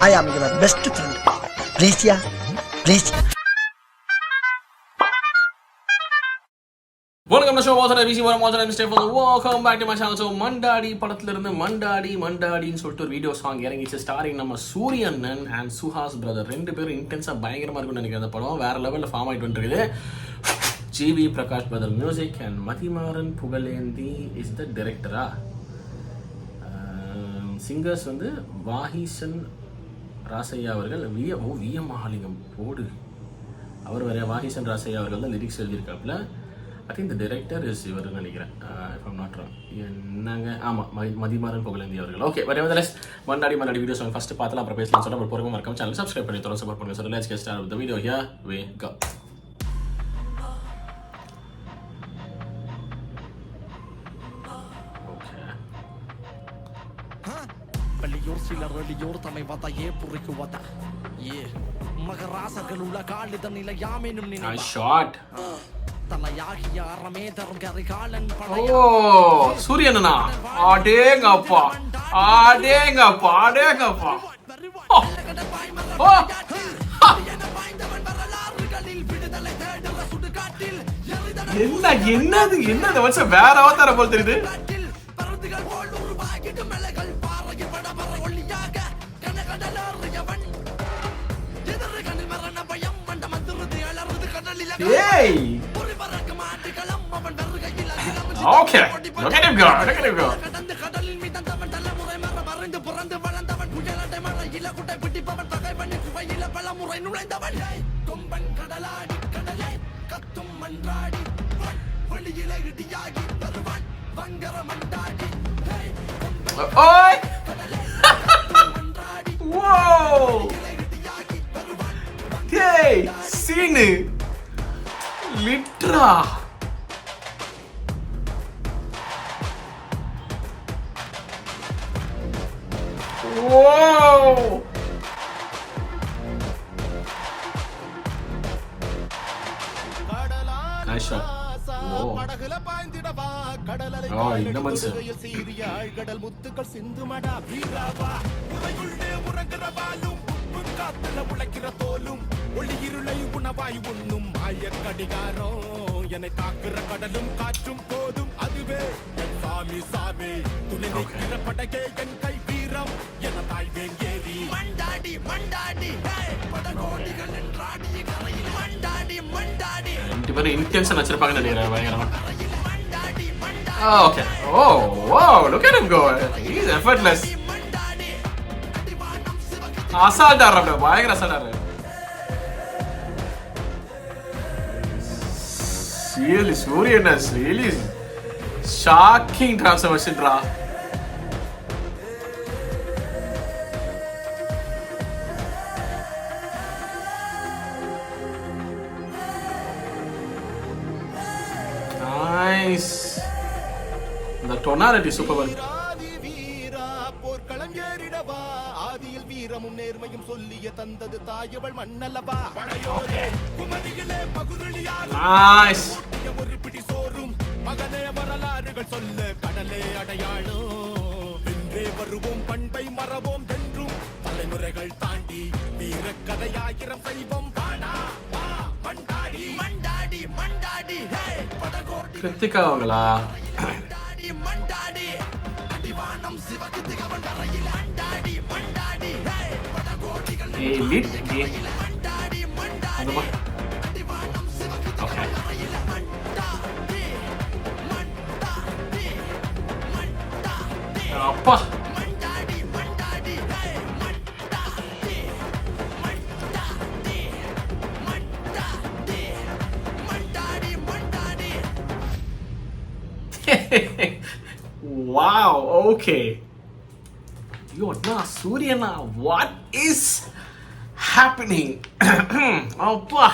I am your best friend. Please, yeah. Please. Welcome to the show. Welcome back to my channel. So, Mandadi படத்திலிருந்து மண்டாடின்னு சொல்லிட்டு ஒரு video song இறங்கிச்சு. Starting நம்ம சூரியன் and Suhas brother ரெண்டு பேரும் இன்டென்ஸா பயங்கரமா இருக்கும்னு நினைக்கிறேன். அந்த படம் வேற லெவல்ல ஃபார்ம் ஆயிட்டு வந்துருக்குது. GV Prakash brother music and Mathimaran Pugazhendhi is the டைரக்டரா. சிங்கர்ஸ் வந்து வாஹீசன் ராசையா அவர்கள், விய மகாலிங்கம் போடு அவர் வேற. வாஹீசன் ராசையா அவர்கள் தான் லிரிக்ஸ் எழுதியிருக்காப்புல. I think the director is இவர்னு நினைக்கிறேன், இஃப் ஐம் நாட் ராங். என்னங்க, ஆமாம், மதிமாறன் புகழேந்தி அவர்கள். Okay, but nevertheless Mandaadi videos first பார்த்தலாம், அப்புறம் பேசலாம். சொல்ல ஒரு பொறுமை மறக்காம சேனல் சப்ஸ்கிரைப் பண்ணி தொடர்ந்து சப்போர்ட் பண்ணுங்க. So let's get started with the video. Here we go. வெளியூர் சிலர் வெளியூர் தம்மை வந்த புரிக்குவத மகராசர்கள் உள்ள காலித நிலையாமெனும் ஷாட் தலையாகிய அறமே தரும் கரிகாலன் ஓ சூரியனா ஆடேங்கப்பா ஆடேங்கப்பா ஆடேங்கப்பா. என்னது வச்ச வேற அவதார போல் தெரியுது. Hey! Okay, look at him go, look at him go. Oi! Whoa! Hey, scene! Litra! Whoa! Nice shot. Whoa. Oh, இந்த மனுஷன். கடல் முத்துக்கள் சிந்துமடா வீராவா உரையுள்ளே உறங்குறவாலும் காத்துல உழைக்கிற தோலும் ஒளி இருளை உணவாய் உண்ணும் மாய கடிகாரம் என்னை தாக்குற கடலும் காற்றும் போதும் அதுவே சாமி சாமி துணை நிற்கிற படகே என் கை வீரம் என தாய் வேங்கேரி மண்டாடி மண்டாடி படகோடிகள் என்றாடிய கரையில் மண்டாடி மண்டாடி ரெண்டு பேரும் இன்டென்ஷன் வச்சிருப்பாங்கன்னு நினைக்கிறேன் பயங்கரமா. Okay. Oh, wow, look at him go. He's effortless. Assault ஆடுறாப்ல, பயங்கர assault ஆடுறாரு. Really, Suryan is really shocking transformation bra. Nice. The tonality super well. போர்க்களம் ஏறிடவா ஆதியில் வீரமும் நேர்மையும் சொல்லிய தந்தது தாயவள் மண்ணல்லவா படையோரே குமரியிலே பகுருளியால் Nice. ஒரு பிடி சோறும் மகனே வரலாறுகள் சொல்ல கடலே அடையாளம் வென்றே வருவோம் பண்பை மறவோம் என்றும் தலைமுறைகள் தாண்டி வீரக்கதையாயிரம் செய்வோம் பாடா மண்டாடி மண்டாடி மண்டாடி கிருத்திகா அவங்களா? மண்டாடி அடிவானம் சிவகு திகவன் தரையில் அண்டாடி மண்டாடி படகோடிகள் ஏய் லிட் மண்டாடி மண்டாடி அடிவானம் சிவகு திகவன் தரையில் மண்டாடி மண்டாடி மண்டாடி அப்பா Mandaadi Mandaadi Mandaadi Mandaadi Mandaadi Mandaadi Mandaadi. Wow, okay. Yo, na Suryana, what is happening? Appa.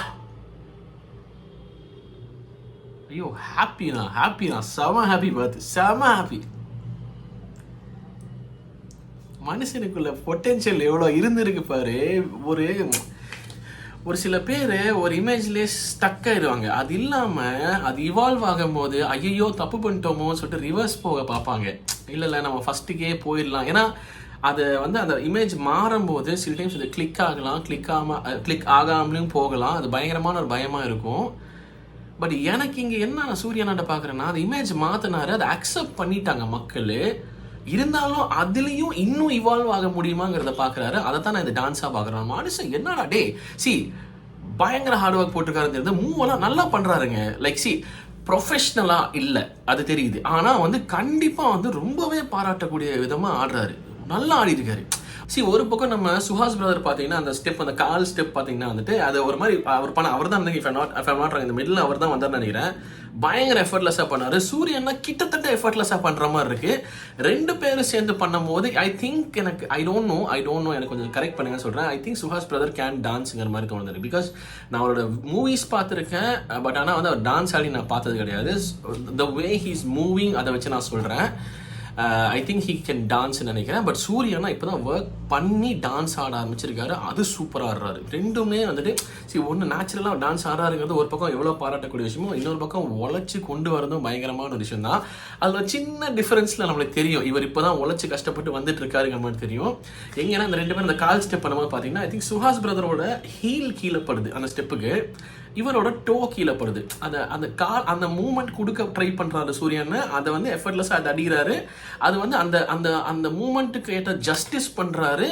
Yo, happy na, sama happy birthday, sama happy. மனுஷனுக்குள்ள பொட்டென்ஷியல் எவ்வளோ இருந்திருக்கு பாரு. ஒரு சில பேர் ஒரு இமேஜ்லேயே ஸ்டக் ஆயிடுவாங்க. அது இல்லாமல் அது இவால்வ் ஆகும்போது ஐயோ தப்பு பண்ணிட்டோமோன்னு சொல்லிட்டு ரிவர்ஸ் போக பார்ப்பாங்க. இல்லை நம்ம ஃபஸ்ட்டுக்கே போயிடலாம். ஏன்னா அது வந்து அந்த இமேஜ் மாறும்போது சில டைம்ஸ் அது கிளிக் ஆகாமலையும் போகலாம். அது பயங்கரமான ஒரு பயமாக இருக்கும். பட் எனக்கு இங்கே என்ன நான் சூரியனாண்ட பார்க்குறேன்னா, அந்த இமேஜ் மாற்றினாரு, அதை அக்செப்ட் பண்ணிட்டாங்க மக்கள். இருந்தாலும் அதுலேயும் இன்னும் இவால்வ் ஆக முடியுமாங்கிறத பார்க்குறாரு. அதை தான் நான் இந்த டான்ஸாக பார்க்குறேன். மனுஷன் என்னடா டே பயங்கர ஹார்ட் ஒர்க் போட்டிருக்காருன்னு தெரியுது. மூவெல்லாம் நல்லா பண்ணுறாருங்க. லைக் ப்ரொஃபஷ்னலாக இல்லை, அது தெரியுது. ஆனால் வந்து கண்டிப்பாக வந்து ரொம்பவே பாராட்டக்கூடிய விதமாக ஆடுறாரு. நல்லா ஆடி இருக்காரு. ஒரு பக்கம் நம்ம சுஹாஸ் பிரதர் பார்த்தீங்கன்னா அந்த ஸ்டெப், அந்த கால் ஸ்டெப் பார்த்தீங்கன்னா வந்துட்டு அது ஒரு மாதிரி அவர் தான் வந்து இந்த மிடில் அவர் தான் வந்தார்னு நினைக்கிறேன். பயங்கர எஃபர்ட்லெஸ்ஸாக பண்ணார். சூரியன்னா கிட்டத்தட்ட எஃபர்ட்லெஸ்ஸாக பண்ணுற மாதிரி இருக்கு. 2 பேரும் சேர்ந்து பண்ணும் போது ஐ திங்க் எனக்கு ஐ டோன்ட் நோ எனக்கு கொஞ்சம் கரெக்ட் பண்ணுங்க சொல்கிறேன். I think Suhas brother can டான்ஸுங்கிற மாதிரி தோணுது. பிகாஸ் நான் அவரோட மூவிஸ் பார்த்துருக்கேன். பட் ஆனால் வந்து அவர் டான்ஸ் ஆடி நான் பார்த்தது கிடையாது. த வே ஹீஸ் மூவிங் அதை வச்சு நான் சொல்கிறேன். ஐ திங்க் ஹீ கேன் டான்ஸ்ன்னு நினைக்கிறேன். பட் சூரியனா இப்போ தான் ஒர்க் பண்ணி டான்ஸ் ஆட ஆரம்பிச்சிருக்காரு. அது சூப்பராக ஆடுறாரு. ரெண்டுமே வந்துட்டு ஒன்று நேச்சுரலாக டான்ஸ் ஆடுறாருங்கிறது ஒரு பக்கம் எவ்வளோ பாராட்டக்கூடிய விஷயமோ, இன்னொரு பக்கம் உழைச்சி கொண்டு வரதும் பயங்கரமான ஒரு விஷயம் தான். அதில் ஒரு சின்ன டிஃபரன்ஸில் நம்மளுக்கு தெரியும், இவர் இப்போ தான் உழைச்சி கஷ்டப்பட்டு வந்துட்டு இருக்காருங்கிற மாதிரி தெரியும். எங்கன்னா இந்த 2 பேரும் இந்த கால் ஸ்டெப் பண்ணும்போது பார்த்தீங்கன்னா ஐ திங்க் சுஹாஸ் பிரதரோட ஹீல் கீழே படுது அந்த ஸ்டெப்புக்கு, இவரோட டோ கீழே படுது. அந்த கால் அந்த மூவ்மெண்ட் கொடுக்க ட்ரை பண்ணுறாரு சூரியன்னு. அதை வந்து எஃபர்ட்லெஸ்ஸாக அதை அடிக்கிறாரு. அது வந்து அந்த அந்த அந்த மூமெண்ட்டுக்கு ஏற்ற ஜஸ்டிஸ் பண்ணுறாரு.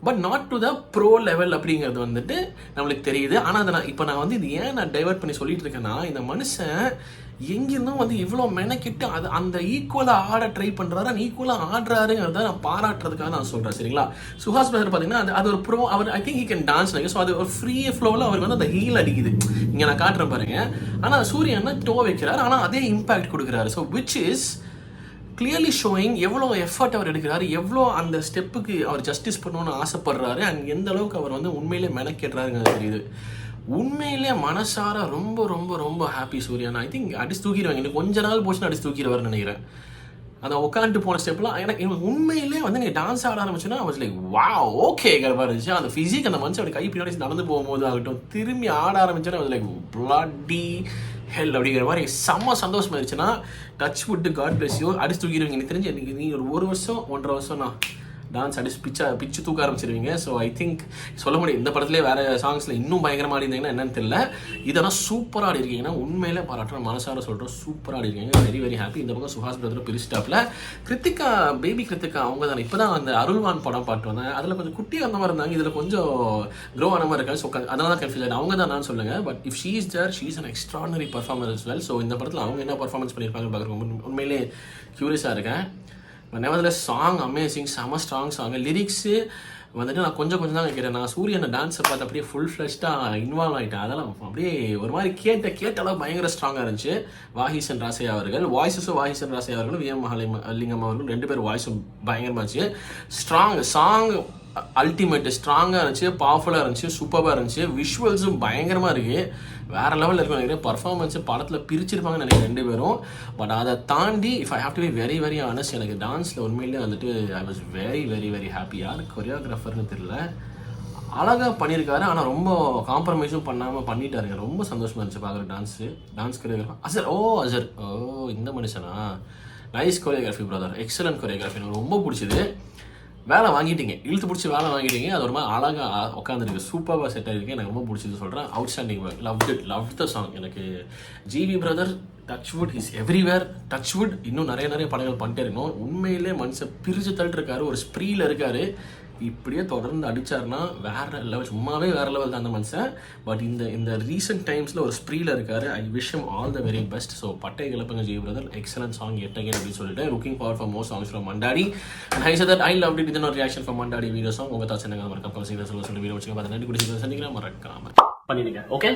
But not to the bro level அப்படிங்கிறது வந்துட்டு நம்மளுக்கு தெரியுது. ஆனால் அதை நான் வந்து இது ஏன் நான் டைவர்ட் பண்ணி சொல்லிட்டு இருக்கேன்னா, இந்த மனுஷன் எங்கிருந்தும் வந்து இவ்வளோ மெனக்கிட்டு அது அந்த ஈக்குவலாக ஆட ட்ரை பண்ணுறாரு, ஈக்குவலாக ஆடுறாருங்கிறத நான் பாராட்டுறதுக்காக நான் சொல்கிறேன். சரிங்களா? சுஹாஸ் பிரதர் பார்த்தீங்கன்னா அது ஒரு ப்ரோ, அவர் I think he can dance. So அது ஒரு ஃப்ரீ ஃப்ளோவில் அவருக்கு வந்து அந்த ஹீல் அடிக்குது. இங்கே நான் காட்டுறேன் பாருங்க. ஆனால் சூரியன் டோ வைக்கிறார், ஆனால் அதே இம்பாக்ட் கொடுக்குறாரு. So which is clearly showing எவ்வளோ எஃபர்ட் அவர் எடுக்கிறாரு, எவ்வளோ அந்த ஸ்டெப்புக்கு அவர் ஜஸ்டிஸ் பண்ணணும்னு ஆசைப்படுறாரு, அண்ட் எந்த அளவுக்கு அவர் வந்து உண்மையிலே மெனக்கேட்டுறாருங்கிறது தெரியுது. உண்மையிலே மனசார ரொம்ப ரொம்ப ரொம்ப ஹாப்பி சூரியன். ஐ திங்க் அடிச்சு தூக்கிடுவாங்க. இன்னும் கொஞ்ச நாள் போச்சுன்னு அடிச்சு தூக்கிடுவார்னு நினைக்கிறேன். அந்த உட்காந்துட்டு போன ஸ்டெப்லாம் எனக்கு உண்மையிலே வந்து நீங்கள் டான்ஸ் ஆட ஆரம்பிச்சுன்னா அவர் லைக் வாவ் ஓகே கரெக்டாக இருந்துச்சு. அந்த ஃபிசிக் அந்த மனுஷன் அப்படி கை பின்னாடி நடந்து போகும்போது ஆகட்டும், திரும்பி ஆட ஆரம்பிச்சோன்னா அது லைக் பிளட்டி ஹெல் அப்படிங்கிற மாதிரி செம்ம சந்தோஷமா இருந்துச்சுன்னா, touch wood god bless you அடிச்சு தூக்கிடுவீங்க. எனக்கு தெரிஞ்சு எனக்கு நீங்கள் ஒரு வருஷம் 1.5 வருஷம் நான் டான்ஸ் அடிச்சு பிச்சு தூக்க ஆரம்பிச்சிருவீங்க. ஸோ ஐ திங்க் சொல்ல முடியும் இந்த படத்துலேயே வேறு சாங்ஸில் இன்னும் பயங்கரமாக ஆடிருந்தீங்கன்னா என்னன்னு தெரியல. இதெல்லாம் சூப்பராக ஆடி இருக்கீங்கன்னா உண்மையிலே பாராட்டுறேன், மனசார சொல்கிறோம், சூப்பராக ஆடி இருக்கீங்க. Very very happy. இந்த பக்கம் சுஹாஸ் பிரதர் பிரிஸ்டாப்பில் கிருத்திகா, பேபி கிருத்திகா அவங்க தானே இப்போ தான் அந்த அருள்வான் படம் பாட்டு வந்தேன். அதில் கொஞ்சம் குட்டி அந்த மாதிரி இருந்தாங்க, இதில் கொஞ்சம் க்ரோ ஆன மாதிரி இருக்காது. ஸோ அதனால தான் கன்ஃபியூஸ் ஆகிடும். அவங்க தான் நான் சொல்லுங்கள். But if she is there, she is an extraordinary performer as well. So இந்த படத்தில் அவங்க என்ன பர்ஃபார்மன்ஸ் பண்ணியிருப்பாங்க பார்க்குறோம், உண்மையிலே க்யூரியஸாக இருக்கேன். பட் நெவர்தலெஸ் சாங் அமேசிங், செம ஸ்ட்ராங் சாங். லிரிக்ஸு வந்துட்டு நான் கொஞ்சம் தான் கேட்குறேன். நான் சூரியனை டான்ஸை பார்த்து அப்படியே ஃபுல் ஃப்ளெஷ்டாக இன்வால்வ் ஆகிட்டேன். அதெல்லாம் அப்படியே ஒரு மாதிரி கேட்டாலும் பயங்கர ஸ்ட்ராங்காக இருந்துச்சு. வாஹீசன் ராசையா அவர்கள் வாய்ஸஸும், வாஹீசன் ராசையா அவர்களும் விஎம் மகாலிங்கம் அவர்களும் 2 பேர் வாய்ஸும் பயங்கரமாக இருந்துச்சு. ஸ்ட்ராங் சாங் அல்டிமேட், ஸ்ட்ராங்காக இருந்துச்சு, பவர்ஃபுல்லாக இருந்துச்சு, சூப்பராக இருந்துச்சு. விஷுவல்ஸும் பயங்கரமாக இருக்குது, வேறு லெவலில் இருக்கும் நினைக்கிறேன். பர்ஃபார்மன்ஸு படத்தில் பிரிச்சிருப்பாங்கன்னு நினைக்கிறேன் 2 பேரும். பட் அதை தாண்டி if I have to be very very honest, எனக்கு டான்ஸில் உண்மையிலே வந்துட்டு I was very very very happy. யார் கொரியோகிராஃபர்னு தெரியல, அழகாக பண்ணியிருக்காரு. ஆனால் ரொம்ப காம்ப்ரமைஸும் பண்ணாமல் பண்ணிட்டாருங்க. ரொம்ப சந்தோஷமாக இருந்துச்சு பார்க்குற டான்ஸ் கொரியோகிராஃபர் அசர். இந்த மனுஷனா, nice choreography brother, excellent choreography, எனக்கு ரொம்ப பிடிச்சிது. வேலை வாங்கிட்டீங்க, இழுத்து பிடிச்சி வேலை வாங்கிட்டீங்க. அது ஒரு மாதிரி அழகாக உட்காந்துருக்கு, சூப்பராக செட் ஆகிருக்கு. எனக்கு ரொம்ப பிடிச்சது சொல்கிறேன். Outstanding work, love the song. எனக்கு GV brother touchwood is everywhere. Touchwood இன்னும் நிறைய படங்கள் பண்ணிட்டே இருக்கணும். உண்மையிலே மனுஷன் பிரித்து தள்ளிட்டுருக்காரு, ஒரு ஸ்ப்ரீயில் இருக்கார். இப்படியே தொடர்ந்து அடித்தார்னா வேறு லெவல், சும்மாவே வேறு லெவல் தான் அந்த மனுஷன். பட் இந்த ரீசெண்ட் டைம்ஸில் ஒரு ஸ்ப்ரீயில் இருக்கார். I wish him all the very best. So பட்டை கிளப்புங்க ji brother, excellent song yet again அப்படின்னு சொல்லிட்டு looking forward for more songs from Mandaadi. And I said that I loved it. இதன் ஒரு reaction from Mandaadi video song. உங்கள் தாட்ஸ் என்ன மறக்காம சொல்லிட்டு வீடியோ வச்சுக்க பார்த்து நன்றி. கூட சந்திக்கிறேன், மறக்காம பண்ணிடுங்க. ஓகே.